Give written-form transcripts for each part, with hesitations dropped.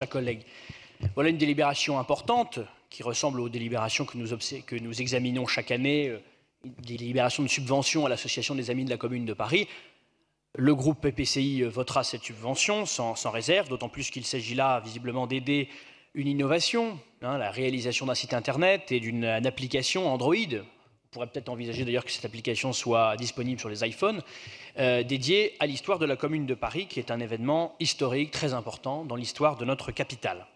Chers collègues, voilà une délibération importante qui ressemble aux délibérations que nous examinons chaque année, des délibérations de subvention à l'Association des Amis de la Commune de Paris. Le groupe PPCI votera cette subvention sans réserve, d'autant plus qu'il s'agit là visiblement d'aider une innovation, la réalisation d'un site internet et d'une application Android. On pourrait peut-être envisager d'ailleurs que cette application soit disponible sur les iPhones, dédiée à l'histoire de la Commune de Paris, qui est un événement historique très important dans l'histoire de notre capitale.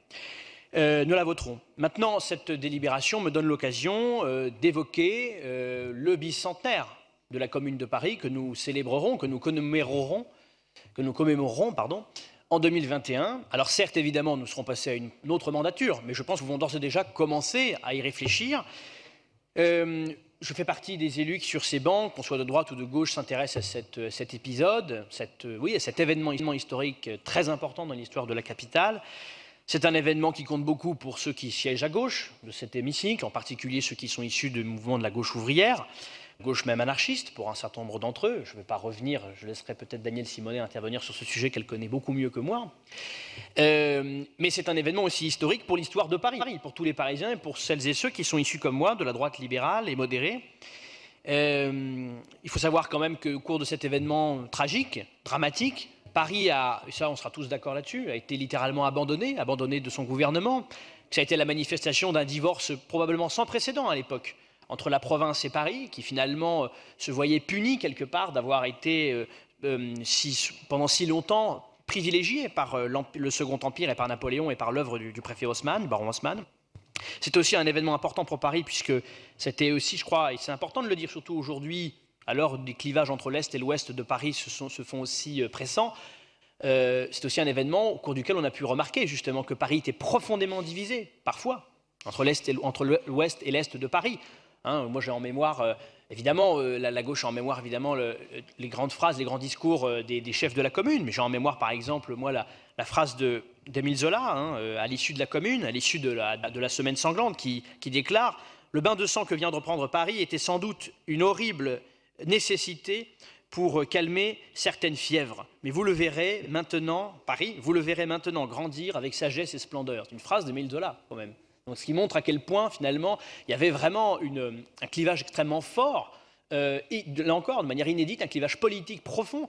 Nous la voterons. Maintenant, cette délibération me donne l'occasion d'évoquer le bicentenaire de la Commune de Paris que nous célébrerons, que nous commémorerons, en 2021. Alors certes, évidemment, nous serons passés à une autre mandature, mais je pense que nous pouvons d'ores et déjà commencer à y réfléchir. Je fais partie des élus qui, sur ces bancs, qu'on soit de droite ou de gauche, s'intéressent à cet épisode, à cet événement historique très important dans l'histoire de la capitale. C'est un événement qui compte beaucoup pour ceux qui siègent à gauche de cet hémicycle, en particulier ceux qui sont issus du mouvement de la gauche ouvrière, gauche même anarchiste pour un certain nombre d'entre eux. Je ne vais pas revenir, je laisserai peut-être Danielle Simonet intervenir sur ce sujet qu'elle connaît beaucoup mieux que moi. Mais c'est un événement aussi historique pour l'histoire de Paris, pour tous les Parisiens et pour celles et ceux qui sont issus comme moi de la droite libérale et modérée. Il faut savoir quand même qu'au cours de cet événement tragique, dramatique, Paris a, et ça on sera tous d'accord là-dessus, a été littéralement abandonné de son gouvernement. Ça a été la manifestation d'un divorce probablement sans précédent à l'époque entre la province et Paris, qui finalement se voyait puni quelque part d'avoir été pendant si longtemps privilégié par le Second Empire et par Napoléon et par l'œuvre du préfet Haussmann, du baron Haussmann. C'est aussi un événement important pour Paris puisque c'était aussi, je crois, et c'est important de le dire surtout aujourd'hui, alors des clivages entre l'Est et l'Ouest de Paris se font aussi pressants, c'est aussi un événement au cours duquel on a pu remarquer justement que Paris était profondément divisé, parfois, entre l'Ouest et l'Est de Paris. Moi j'ai en mémoire, évidemment, la gauche a en mémoire évidemment les grandes phrases, les grands discours des chefs de la Commune, mais j'ai en mémoire par exemple, moi, la phrase d'Émile Zola, à l'issue de la Commune, à l'issue de la semaine sanglante, qui déclare « Le bain de sang que vient de prendre Paris était sans doute une horrible nécessité pour calmer certaines fièvres. Mais vous le verrez maintenant, Paris, vous le verrez maintenant grandir avec sagesse et splendeur. » C'est une phrase d'Émile Zola, quand même. Donc, ce qui montre à quel point, finalement, il y avait vraiment un clivage extrêmement fort, et là encore, de manière inédite, un clivage politique profond,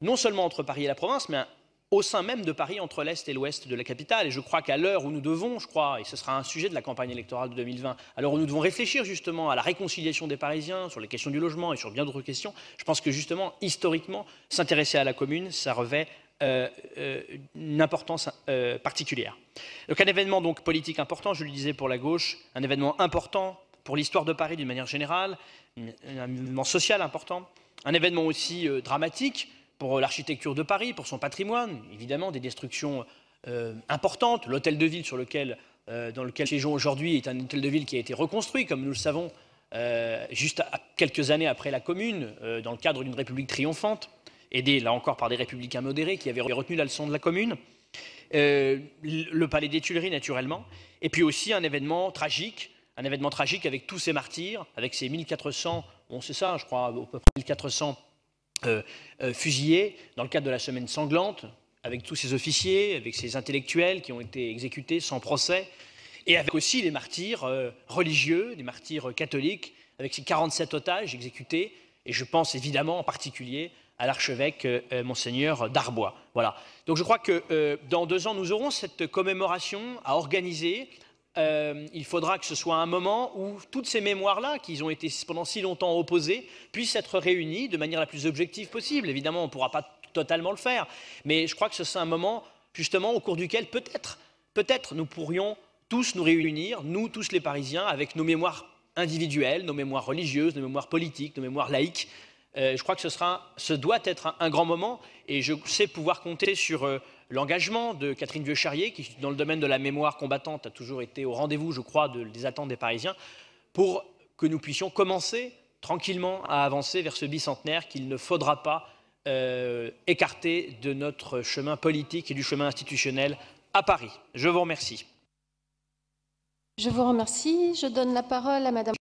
non seulement entre Paris et la province, mais au sein même de Paris, entre l'Est et l'Ouest de la capitale. Et je crois qu'à l'heure où nous devons, et ce sera un sujet de la campagne électorale de 2020, à l'heure où nous devons réfléchir justement à la réconciliation des Parisiens, sur les questions du logement et sur bien d'autres questions, je pense que justement, historiquement, s'intéresser à la commune, ça revêt une importance particulière. Donc un événement donc, politique important, je le disais pour la gauche, un événement important pour l'histoire de Paris d'une manière générale, un événement social important, un événement aussi dramatique pour l'architecture de Paris, pour son patrimoine, évidemment des destructions importantes. L'hôtel de ville dans lequel nous siégeons aujourd'hui est un hôtel de ville qui a été reconstruit, comme nous le savons, juste quelques années après la Commune, dans le cadre d'une république triomphante, aidé là encore par des républicains modérés qui avaient retenu la leçon de la Commune, le palais des Tuileries naturellement, et puis aussi un événement tragique avec tous ces martyrs, avec ces 1400, c'est ça je crois, à peu près 1400 fusillés dans le cadre de la semaine sanglante, avec tous ces officiers, avec ces intellectuels qui ont été exécutés sans procès, et avec aussi les martyrs religieux, des martyrs catholiques, avec ces 47 otages exécutés, et je pense évidemment en particulier à l'archevêque Monseigneur Darbois. Voilà. Donc je crois que dans 2 ans, nous aurons cette commémoration à organiser. Il faudra que ce soit un moment où toutes ces mémoires-là, qui ont été pendant si longtemps opposées, puissent être réunies de manière la plus objective possible. Évidemment, on ne pourra pas totalement le faire, mais je crois que ce sera un moment, justement, au cours duquel peut-être nous pourrions tous nous réunir, nous tous les Parisiens, avec nos mémoires individuelles, nos mémoires religieuses, nos mémoires politiques, nos mémoires laïques. Je crois que ce doit être un grand moment, et je sais pouvoir compter sur l'engagement de Catherine Vieux-Charrier, qui, dans le domaine de la mémoire combattante, a toujours été au rendez-vous, je crois, des attentes des Parisiens, pour que nous puissions commencer tranquillement à avancer vers ce bicentenaire qu'il ne faudra pas écarter de notre chemin politique et du chemin institutionnel à Paris. Je vous remercie. Je vous remercie. Je donne la parole à Madame